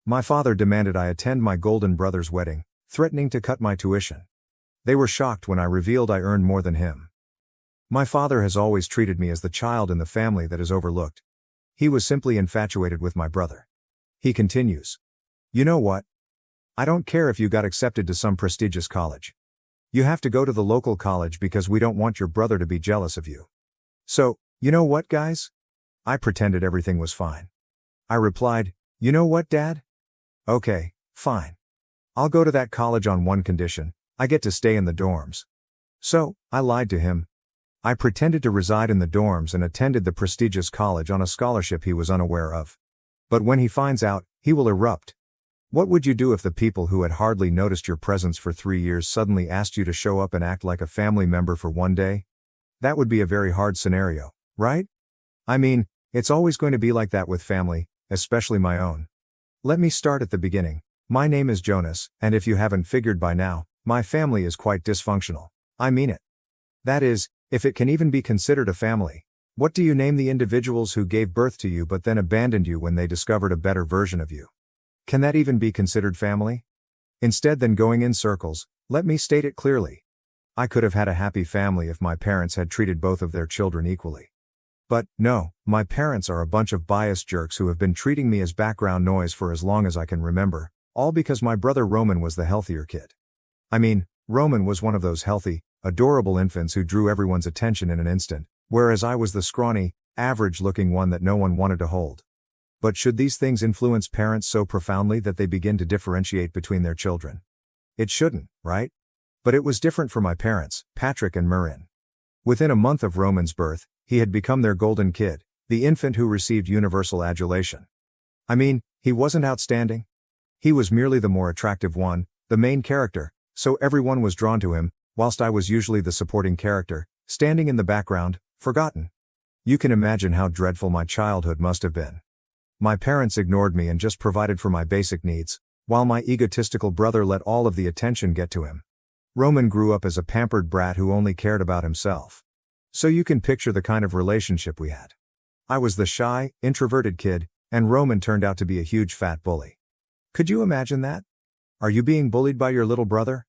My father demanded I attend my golden brother's wedding, threatening to cut my tuition. They were shocked when I revealed I earned more than him. My father has always treated me as the child in the family that is overlooked. He was simply infatuated with my brother. He continues. You know what? I don't care if you got accepted to some prestigious college. You have to go to the local college because we don't want your brother to be jealous of you. So, you know what, guys? I pretended everything was fine. I replied, you know what, Dad? Okay, fine. I'll go to that college on one condition, I get to stay in the dorms. So, I lied to him. I pretended to reside in the dorms and attended the prestigious college on a scholarship he was unaware of. But when he finds out, he will erupt. What would you do if the people who had hardly noticed your presence for 3 years suddenly asked you to show up and act like a family member for one day? That would be a very hard scenario, right? I mean, it's always going to be like that with family, especially my own. Let me start at the beginning. My name is Jonas, and if you haven't figured by now, my family is quite dysfunctional. I mean it. That is, if it can even be considered a family. What do you name the individuals who gave birth to you but then abandoned you when they discovered a better version of you? Can that even be considered family? Instead than going in circles, let me state it clearly. I could have had a happy family if my parents had treated both of their children equally. But, no, my parents are a bunch of biased jerks who have been treating me as background noise for as long as I can remember, all because my brother Roman was the healthier kid. I mean, Roman was one of those healthy, adorable infants who drew everyone's attention in an instant, whereas I was the scrawny, average-looking one that no one wanted to hold. But should these things influence parents so profoundly that they begin to differentiate between their children? It shouldn't, right? But it was different for my parents, Patrick and Marin. Within a month of Roman's birth, he had become their golden kid, the infant who received universal adulation. I mean, he wasn't outstanding. He was merely the more attractive one, the main character, so everyone was drawn to him, whilst I was usually the supporting character, standing in the background, forgotten. You can imagine how dreadful my childhood must have been. My parents ignored me and just provided for my basic needs, while my egotistical brother let all of the attention get to him. Roman grew up as a pampered brat who only cared about himself. So you can picture the kind of relationship we had. I was the shy, introverted kid, and Roman turned out to be a huge fat bully. Could you imagine that? Are you being bullied by your little brother?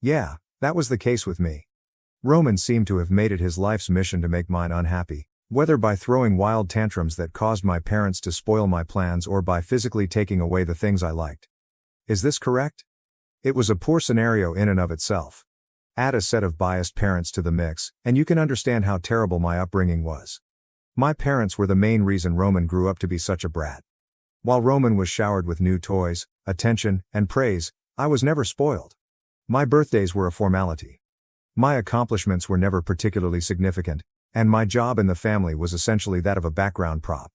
Yeah, that was the case with me. Roman seemed to have made it his life's mission to make mine unhappy, whether by throwing wild tantrums that caused my parents to spoil my plans or by physically taking away the things I liked. Is this correct? It was a poor scenario in and of itself. Add a set of biased parents to the mix, and you can understand how terrible my upbringing was. My parents were the main reason Roman grew up to be such a brat. While Roman was showered with new toys, attention, and praise, I was never spoiled. My birthdays were a formality. My accomplishments were never particularly significant, and my job in the family was essentially that of a background prop.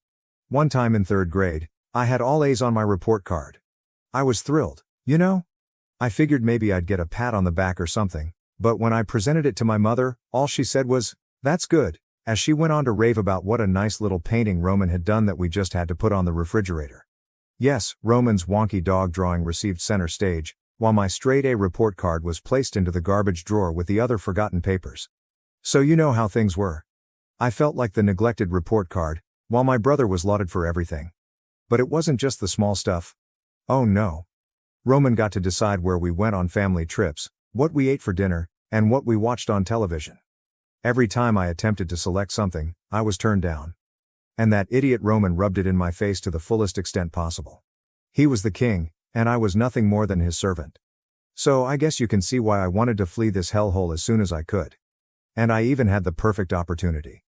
One time in 3rd grade, I had all A's on my report card. I was thrilled, you know? I figured maybe I'd get a pat on the back or something, but when I presented it to my mother, all she said was, "That's good," as she went on to rave about what a nice little painting Roman had done that we just had to put on the refrigerator. Yes, Roman's wonky dog drawing received center stage, while my straight A report card was placed into the garbage drawer with the other forgotten papers. So you know how things were. I felt like the neglected report card, while my brother was lauded for everything. But it wasn't just the small stuff. Oh no. Roman got to decide where we went on family trips, what we ate for dinner, and what we watched on television. Every time I attempted to select something, I was turned down. And that idiot Roman rubbed it in my face to the fullest extent possible. He was the king, and I was nothing more than his servant. So I guess you can see why I wanted to flee this hellhole as soon as I could. And I even had the perfect opportunity.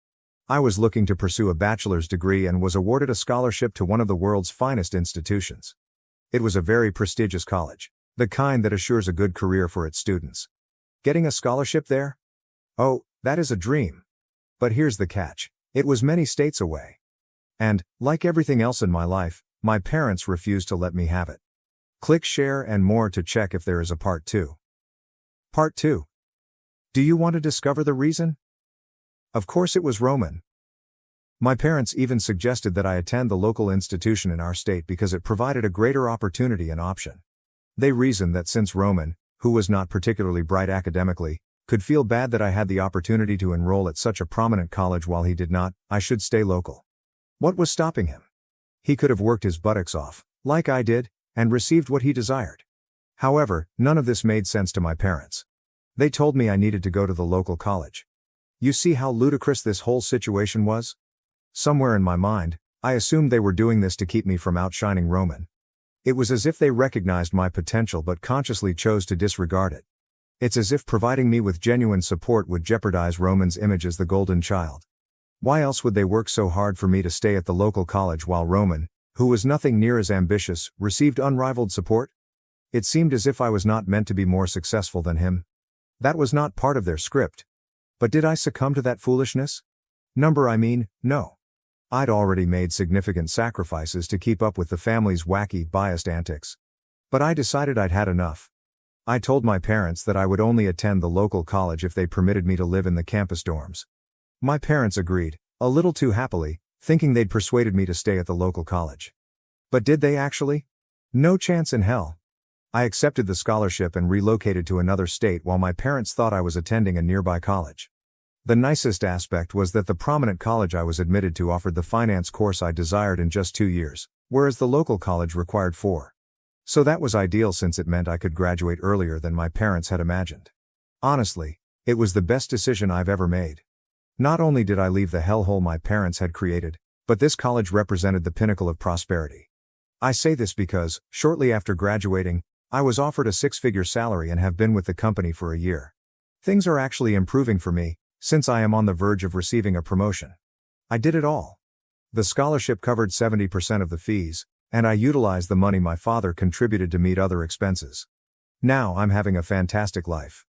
I was looking to pursue a bachelor's degree and was awarded a scholarship to one of the world's finest institutions. It was a very prestigious college, the kind that assures a good career for its students. Getting a scholarship there? Oh, that is a dream. But here's the catch, it was many states away. And, like everything else in my life, my parents refused to let me have it. Click share and more to check if there is a part 2. Part 2. Do you want to discover the reason? Of course it was Roman. My parents even suggested that I attend the local institution in our state because it provided a greater opportunity and option. They reasoned that since Roman, who was not particularly bright academically, could feel bad that I had the opportunity to enroll at such a prominent college while he did not, I should stay local. What was stopping him? He could have worked his buttocks off, like I did, and received what he desired. However, none of this made sense to my parents. They told me I needed to go to the local college. You see how ludicrous this whole situation was? Somewhere in my mind, I assumed they were doing this to keep me from outshining Roman. It was as if they recognized my potential but consciously chose to disregard it. It's as if providing me with genuine support would jeopardize Roman's image as the golden child. Why else would they work so hard for me to stay at the local college while Roman, who was nothing near as ambitious, received unrivaled support? It seemed as if I was not meant to be more successful than him. That was not part of their script. But did I succumb to that foolishness? No. I'd already made significant sacrifices to keep up with the family's wacky, biased antics. But I decided I'd had enough. I told my parents that I would only attend the local college if they permitted me to live in the campus dorms. My parents agreed, a little too happily, thinking they'd persuaded me to stay at the local college. But did they actually? No chance in hell. I accepted the scholarship and relocated to another state while my parents thought I was attending a nearby college. The nicest aspect was that the prominent college I was admitted to offered the finance course I desired in just 2 years, whereas the local college required 4. So that was ideal since it meant I could graduate earlier than my parents had imagined. Honestly, it was the best decision I've ever made. Not only did I leave the hellhole my parents had created, but this college represented the pinnacle of prosperity. I say this because, shortly after graduating, I was offered a 6-figure salary and have been with the company for a year. Things are actually improving for me, since I am on the verge of receiving a promotion. I did it all. The scholarship covered 70% of the fees, and I utilized the money my father contributed to meet other expenses. Now I'm having a fantastic life.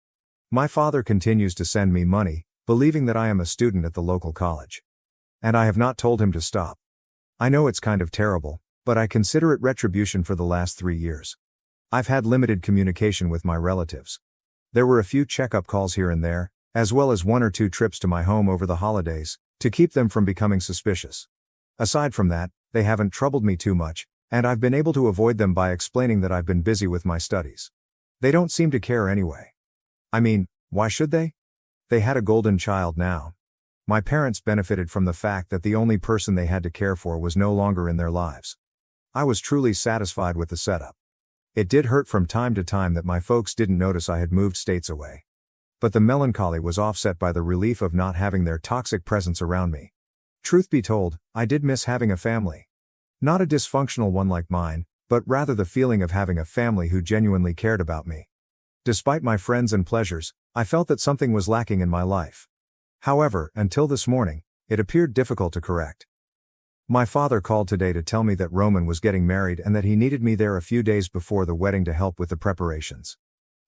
My father continues to send me money, believing that I am a student at the local college. And I have not told him to stop. I know it's kind of terrible, but I consider it retribution for the last 3 years. I've had limited communication with my relatives. There were a few checkup calls here and there, as well as 1 or 2 trips to my home over the holidays, to keep them from becoming suspicious. Aside from that, they haven't troubled me too much, and I've been able to avoid them by explaining that I've been busy with my studies. They don't seem to care anyway. I mean, why should they? They had a golden child now. My parents benefited from the fact that the only person they had to care for was no longer in their lives. I was truly satisfied with the setup. It did hurt from time to time that my folks didn't notice I had moved states away. But the melancholy was offset by the relief of not having their toxic presence around me. Truth be told, I did miss having a family. Not a dysfunctional one like mine, but rather the feeling of having a family who genuinely cared about me. Despite my friends and pleasures, I felt that something was lacking in my life. However, until this morning, it appeared difficult to correct. My father called today to tell me that Roman was getting married and that he needed me there a few days before the wedding to help with the preparations.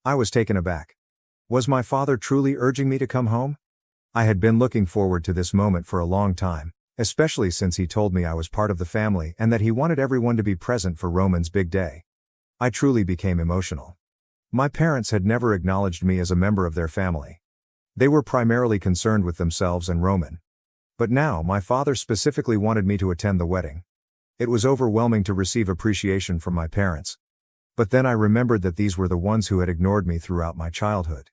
I was taken aback. Was my father truly urging me to come home? I had been looking forward to this moment for a long time, especially since he told me I was part of the family and that he wanted everyone to be present for Roman's big day. I truly became emotional. My parents had never acknowledged me as a member of their family. They were primarily concerned with themselves and Roman. But now my father specifically wanted me to attend the wedding. It was overwhelming to receive appreciation from my parents. But then I remembered that these were the ones who had ignored me throughout my childhood.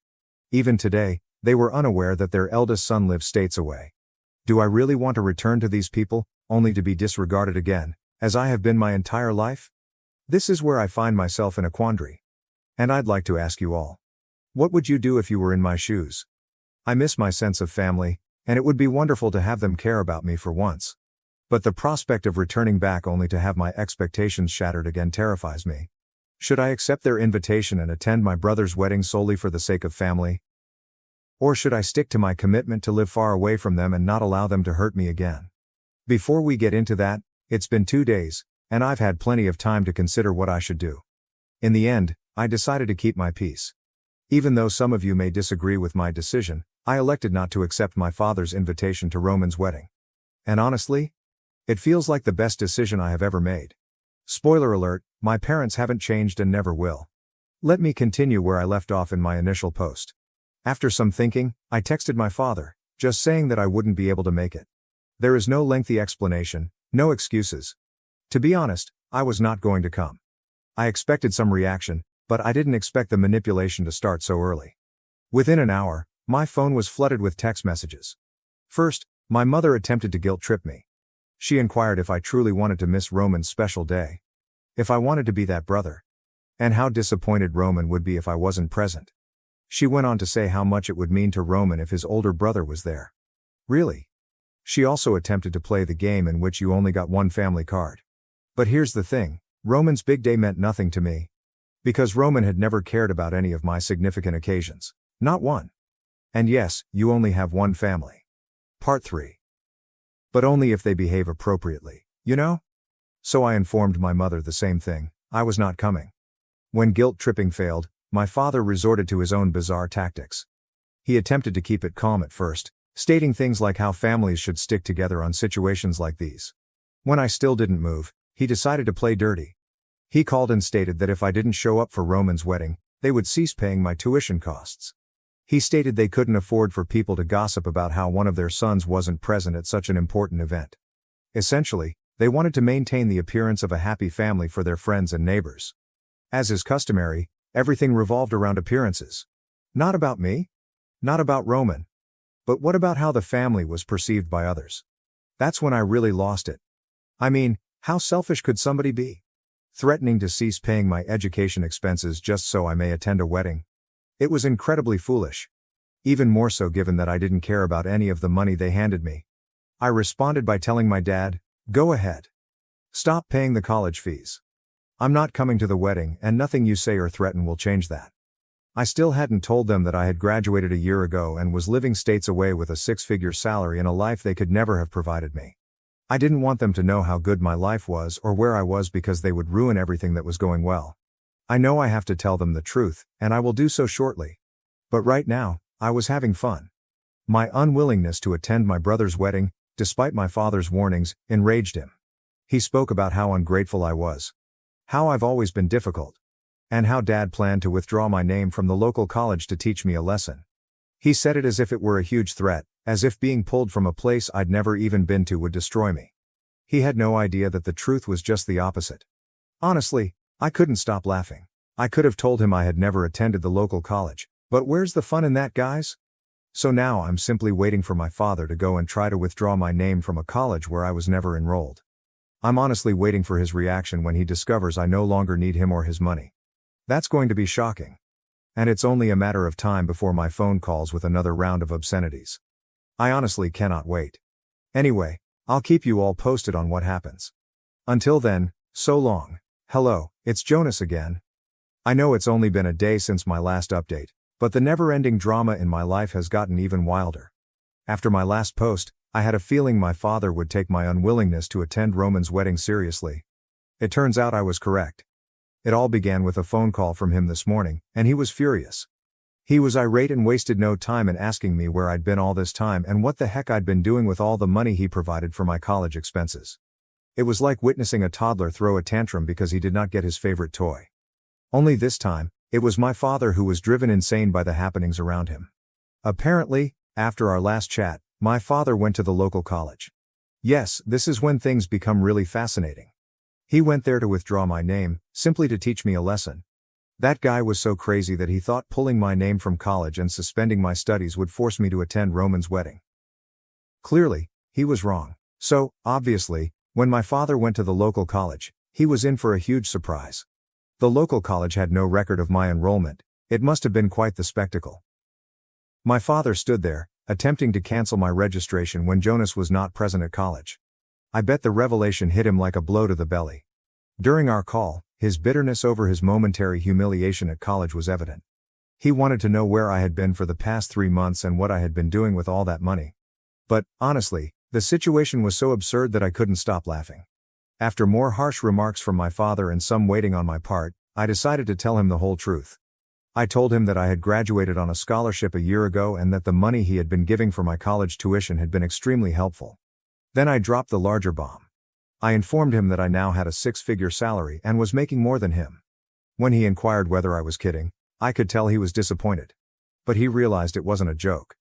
Even today, they were unaware that their eldest son lives states away. Do I really want to return to these people, only to be disregarded again, as I have been my entire life? This is where I find myself in a quandary. And I'd like to ask you all. What would you do if you were in my shoes? I miss my sense of family, and it would be wonderful to have them care about me for once. But the prospect of returning back only to have my expectations shattered again terrifies me. Should I accept their invitation and attend my brother's wedding solely for the sake of family? Or should I stick to my commitment to live far away from them and not allow them to hurt me again? Before we get into that, it's been 2 days, and I've had plenty of time to consider what I should do. In the end, I decided to keep my peace. Even though some of you may disagree with my decision, I elected not to accept my father's invitation to Roman's wedding. And honestly, it feels like the best decision I have ever made. Spoiler alert, my parents haven't changed and never will. Let me continue where I left off in my initial post. After some thinking, I texted my father, just saying that I wouldn't be able to make it. There is no lengthy explanation, no excuses. To be honest, I was not going to come. I expected some reaction, but I didn't expect the manipulation to start so early. Within an hour, my phone was flooded with text messages. First, my mother attempted to guilt trip me. She inquired if I truly wanted to miss Roman's special day. If I wanted to be that brother. And how disappointed Roman would be if I wasn't present. She went on to say how much it would mean to Roman if his older brother was there. Really? She also attempted to play the game in which you only got one family card. But here's the thing, Roman's big day meant nothing to me. Because Roman had never cared about any of my significant occasions. Not one. And yes, you only have one family. Part 3. But only if they behave appropriately, you know? So I informed my mother the same thing, I was not coming. When guilt-tripping failed, my father resorted to his own bizarre tactics. He attempted to keep it calm at first, stating things like how families should stick together on situations like these. When I still didn't move, he decided to play dirty. He called and stated that if I didn't show up for Roman's wedding, they would cease paying my tuition costs. He stated they couldn't afford for people to gossip about how one of their sons wasn't present at such an important event. Essentially, they wanted to maintain the appearance of a happy family for their friends and neighbors. As is customary, everything revolved around appearances. Not about me. Not about Roman. But what about how the family was perceived by others? That's when I really lost it. I mean, how selfish could somebody be? Threatening to cease paying my education expenses just so I may attend a wedding. It was incredibly foolish. Even more so given that I didn't care about any of the money they handed me. I responded by telling my dad, "Go ahead. Stop paying the college fees. I'm not coming to the wedding and nothing you say or threaten will change that." I still hadn't told them that I had graduated a year ago and was living states away with a six-figure salary and a life they could never have provided me. I didn't want them to know how good my life was or where I was because they would ruin everything that was going well. I know I have to tell them the truth, and I will do so shortly. But right now, I was having fun. My unwillingness to attend my brother's wedding, despite my father's warnings, enraged him. He spoke about how ungrateful I was. How I've always been difficult. And how Dad planned to withdraw my name from the local college to teach me a lesson. He said it as if it were a huge threat, as if being pulled from a place I'd never even been to would destroy me. He had no idea that the truth was just the opposite. Honestly, I couldn't stop laughing. I could have told him I had never attended the local college, but where's the fun in that, guys? So now I'm simply waiting for my father to go and try to withdraw my name from a college where I was never enrolled. I'm honestly waiting for his reaction when he discovers I no longer need him or his money. That's going to be shocking. And it's only a matter of time before my phone calls with another round of obscenities. I honestly cannot wait. Anyway, I'll keep you all posted on what happens. Until then, so long. Hello, it's Jonas again. I know it's only been a day since my last update, but the never-ending drama in my life has gotten even wilder. After my last post, I had a feeling my father would take my unwillingness to attend Roman's wedding seriously. It turns out I was correct. It all began with a phone call from him this morning, and he was furious. He was irate and wasted no time in asking me where I'd been all this time and what the heck I'd been doing with all the money he provided for my college expenses. It was like witnessing a toddler throw a tantrum because he did not get his favorite toy. Only this time, it was my father who was driven insane by the happenings around him. Apparently, after our last chat, my father went to the local college. Yes, this is when things become really fascinating. He went there to withdraw my name, simply to teach me a lesson. That guy was so crazy that he thought pulling my name from college and suspending my studies would force me to attend Roman's wedding. Clearly, he was wrong. So, obviously, when my father went to the local college, he was in for a huge surprise. The local college had no record of my enrollment. It must have been quite the spectacle. My father stood there, attempting to cancel my registration when Jonas was not present at college. I bet the revelation hit him like a blow to the belly. During our call, his bitterness over his momentary humiliation at college was evident. He wanted to know where I had been for the past 3 months and what I had been doing with all that money. But, honestly, the situation was so absurd that I couldn't stop laughing. After more harsh remarks from my father and some waiting on my part, I decided to tell him the whole truth. I told him that I had graduated on a scholarship a year ago and that the money he had been giving for my college tuition had been extremely helpful. Then I dropped the larger bomb. I informed him that I now had a 6-figure salary and was making more than him. When he inquired whether I was kidding, I could tell he was disappointed. But he realized it wasn't a joke.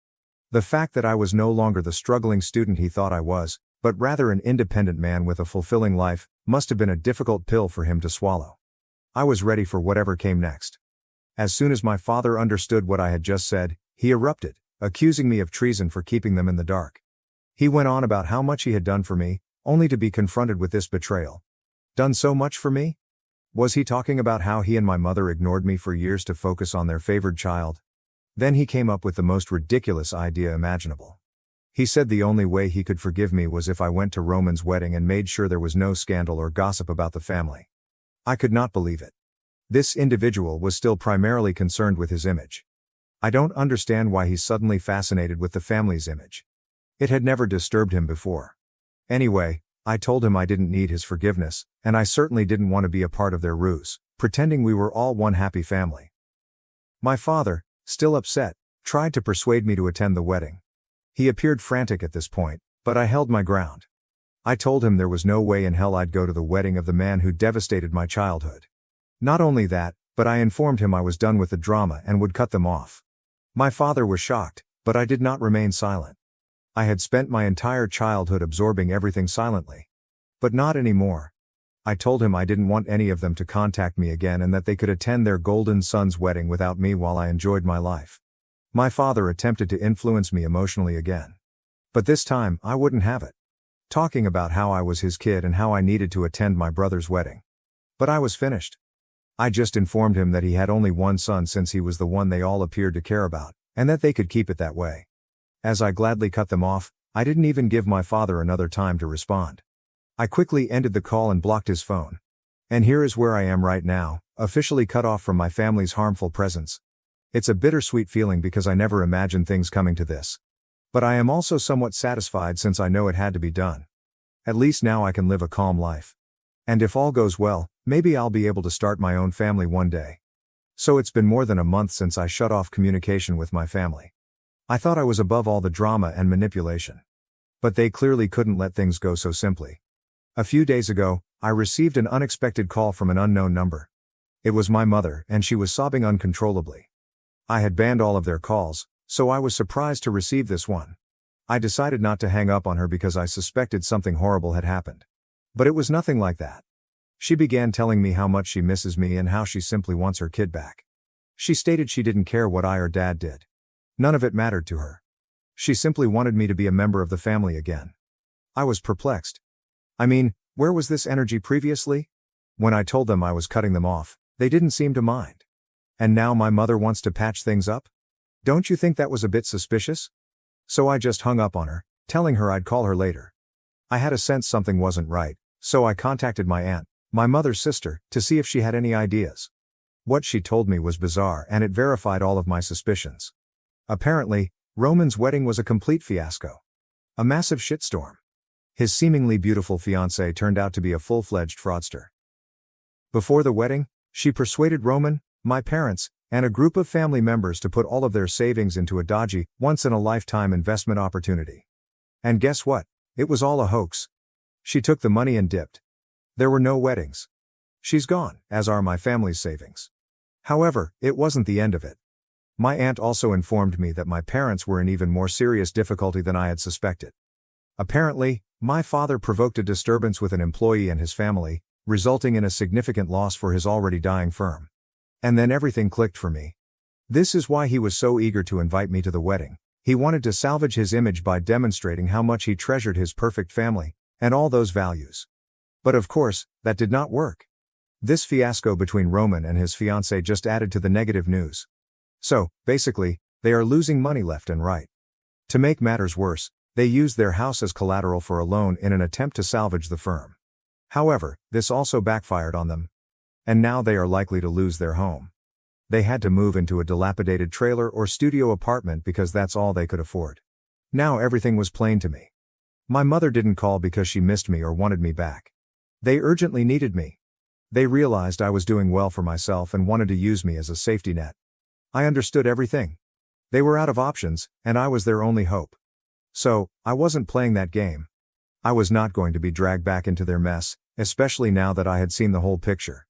The fact that I was no longer the struggling student he thought I was, but rather an independent man with a fulfilling life, must have been a difficult pill for him to swallow. I was ready for whatever came next. As soon as my father understood what I had just said, he erupted, accusing me of treason for keeping them in the dark. He went on about how much he had done for me, only to be confronted with this betrayal. Done so much for me? Was he talking about how he and my mother ignored me for years to focus on their favored child? Then he came up with the most ridiculous idea imaginable. He said the only way he could forgive me was if I went to Roman's wedding and made sure there was no scandal or gossip about the family. I could not believe it. This individual was still primarily concerned with his image. I don't understand why he's suddenly fascinated with the family's image. It had never disturbed him before. Anyway, I told him I didn't need his forgiveness, and I certainly didn't want to be a part of their ruse, pretending we were all one happy family. My father, still upset, tried to persuade me to attend the wedding. He appeared frantic at this point, but I held my ground. I told him there was no way in hell I'd go to the wedding of the man who devastated my childhood. Not only that, but I informed him I was done with the drama and would cut them off. My father was shocked, but I did not remain silent. I had spent my entire childhood absorbing everything silently. But not anymore. I told him I didn't want any of them to contact me again and that they could attend their golden son's wedding without me while I enjoyed my life. My father attempted to influence me emotionally again. But this time, I wouldn't have it. Talking about how I was his kid and how I needed to attend my brother's wedding. But I was finished. I just informed him that he had only one son since he was the one they all appeared to care about, and that they could keep it that way. As I gladly cut them off, I didn't even give my father another time to respond. I quickly ended the call and blocked his phone. And here is where I am right now, officially cut off from my family's harmful presence. It's a bittersweet feeling because I never imagined things coming to this. But I am also somewhat satisfied since I know it had to be done. At least now I can live a calm life. And if all goes well, maybe I'll be able to start my own family one day. So it's been more than a month since I shut off communication with my family. I thought I was above all the drama and manipulation. But they clearly couldn't let things go so simply. A few days ago, I received an unexpected call from an unknown number. It was my mother, and she was sobbing uncontrollably. I had banned all of their calls, so I was surprised to receive this one. I decided not to hang up on her because I suspected something horrible had happened. But it was nothing like that. She began telling me how much she misses me and how she simply wants her kid back. She stated she didn't care what I or Dad did. None of it mattered to her. She simply wanted me to be a member of the family again. I was perplexed. I mean, where was this energy previously? When I told them I was cutting them off, they didn't seem to mind. And now my mother wants to patch things up? Don't you think that was a bit suspicious? So I just hung up on her, telling her I'd call her later. I had a sense something wasn't right, so I contacted my aunt, my mother's sister, to see if she had any ideas. What she told me was bizarre and it verified all of my suspicions. Apparently, Roman's wedding was a complete fiasco. A massive shitstorm. His seemingly beautiful fiancée turned out to be a full-fledged fraudster. Before the wedding, she persuaded Roman, my parents, and a group of family members to put all of their savings into a dodgy, once-in-a-lifetime investment opportunity. And guess what? It was all a hoax. She took the money and dipped. There were no weddings. She's gone, as are my family's savings. However, it wasn't the end of it. My aunt also informed me that my parents were in even more serious difficulty than I had suspected. Apparently, my father provoked a disturbance with an employee and his family, resulting in a significant loss for his already dying firm. And then everything clicked for me. This is why he was so eager to invite me to the wedding. He wanted to salvage his image by demonstrating how much he treasured his perfect family, and all those values. But of course, that did not work. This fiasco between Roman and his fiancée just added to the negative news. So, basically, they are losing money left and right. To make matters worse, they used their house as collateral for a loan in an attempt to salvage the firm. However, this also backfired on them. And now they are likely to lose their home. They had to move into a dilapidated trailer or studio apartment because that's all they could afford. Now everything was plain to me. My mother didn't call because she missed me or wanted me back. They urgently needed me. They realized I was doing well for myself and wanted to use me as a safety net. I understood everything. They were out of options, and I was their only hope. So, I wasn't playing that game. I was not going to be dragged back into their mess, especially now that I had seen the whole picture.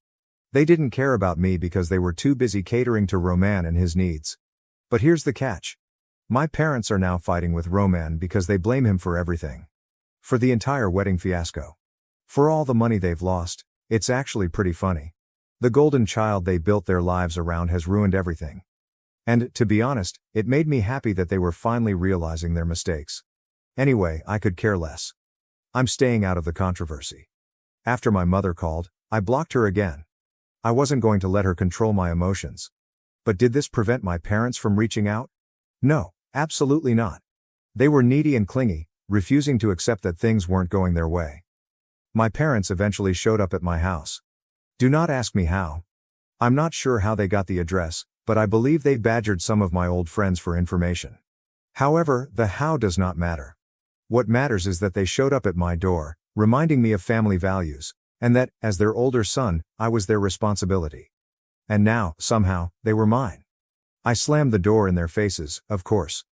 They didn't care about me because they were too busy catering to Roman and his needs. But here's the catch. My parents are now fighting with Roman because they blame him for everything. For the entire wedding fiasco. For all the money they've lost. It's actually pretty funny. The golden child they built their lives around has ruined everything. And, to be honest, it made me happy that they were finally realizing their mistakes. Anyway, I could care less. I'm staying out of the controversy. After my mother called, I blocked her again. I wasn't going to let her control my emotions. But did this prevent my parents from reaching out? No, absolutely not. They were needy and clingy, refusing to accept that things weren't going their way. My parents eventually showed up at my house. Do not ask me how. I'm not sure how they got the address, but I believe they badgered some of my old friends for information. However, the how does not matter. What matters is that they showed up at my door, reminding me of family values, and that, as their older son, I was their responsibility. And now, somehow, they were mine. I slammed the door in their faces, of course.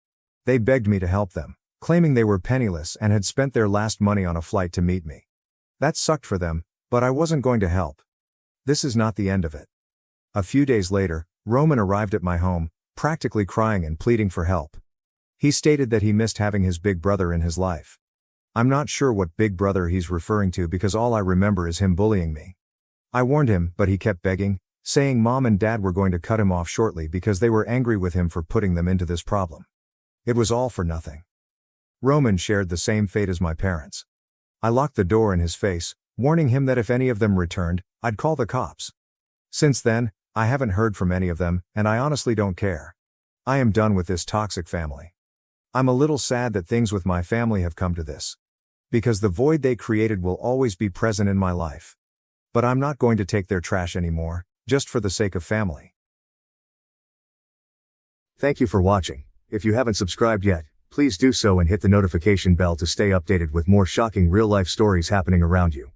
They begged me to help them, claiming they were penniless and had spent their last money on a flight to meet me. That sucked for them, but I wasn't going to help. This is not the end of it. A few days later, Roman arrived at my home, practically crying and pleading for help. He stated that he missed having his big brother in his life. I'm not sure what big brother he's referring to because all I remember is him bullying me. I warned him, but he kept begging, saying mom and dad were going to cut him off shortly because they were angry with him for putting them into this problem. It was all for nothing. Roman shared the same fate as my parents. I locked the door in his face, warning him that if any of them returned, I'd call the cops. Since then, I haven't heard from any of them, and I honestly don't care. I am done with this toxic family. I'm a little sad that things with my family have come to this. Because the void they created will always be present in my life. But I'm not going to take their trash anymore, just for the sake of family. Thank you for watching. If you haven't subscribed yet, please do so and hit the notification bell to stay updated with more shocking real-life stories happening around you.